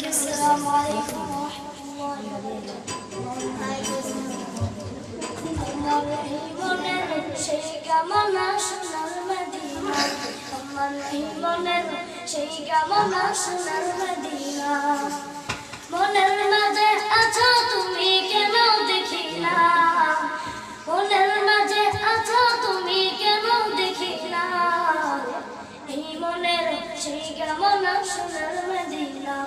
আসসালামু আলাইকুম ওয়া রাহমাতুল্লাহি ওয়া বারাকাতুহু। আমার এই মনের সেই কামনা সোনার মদিনা, আমার এই মনের সেই কামনা সোনার মদিনা। মনের মাঝে আছো তুমি কেন দেখি না, মনের মাঝে আছো তুমি কেন দেখি না। এই মনের সেই কামনা সোনার মদিনা,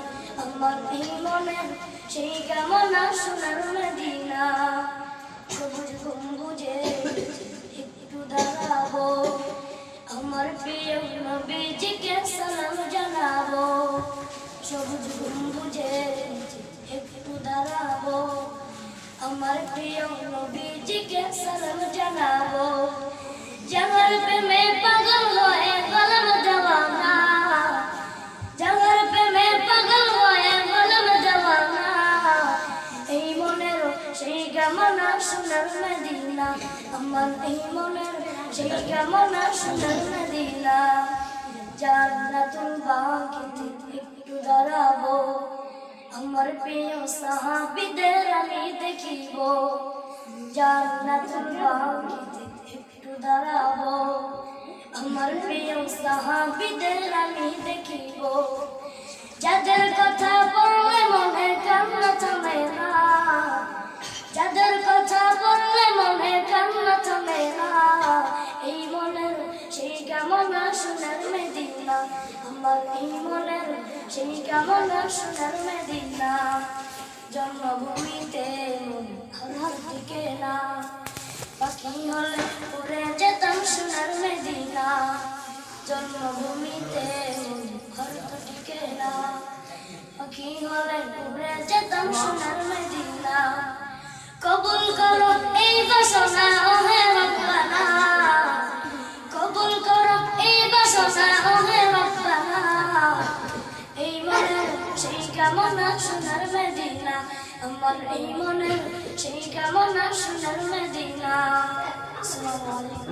আমার এই মনের সেই কামনা সোনার মদিনা। সবুজ গম্বুজে একটু দাঁড়াবো, আমার প্রিয় নবীজিকে সালাম জানাবো। সবুজ গম্বুজে একটু দাঁড়াবো, আমার প্রিয় নবীজিকে সালাম জানাবো। যাহার প্রেমে পাগল হয়ে গলাম দেওয়ানা, যাহার প্রেমে পাগল হয়ে গলাম দেওয়ানা। এই মনের সেই কামনা সোনার মদিনা, আমার এই মনের সেই কামনা সোনার মদিনা। জান্নাতুল বাকিতে একটু দাঁড়াবো, আমার প্রিয় সাহাবীদের আমি দেখিব। জান্নাতুল বাকিতে একটু দাঁড়াবো, আমার প্রিয় সাহাবীদের আমি দেখিব। যাদের কথা বললে মনে কান্না থামে না, যাদের কথা বললে মনে কান্না থামে না। এই মনের সেই কামনা সোনার মদিনা, আমার এই মনের সেই কামনা সোনার মদিনা। জন্মভূমিতে হার টিকে না, পাখি হলে উড়ে যেতাম সোনার মদিনা। জন্মভূমিতে ঘর তো টিকে না, পাখি হলে উড়ে যেতাম সোনার মদিনা। কবুল করো এই বাসনা ওহে রব্বানা, কবুল করো এই বাসনা ওহে রব্বানা। এই মনের সেই কামনা সোনার মদিনা, আমার এই মনের সেই কামনা সোনার মদিনা। আসসালামু আলাইকুম।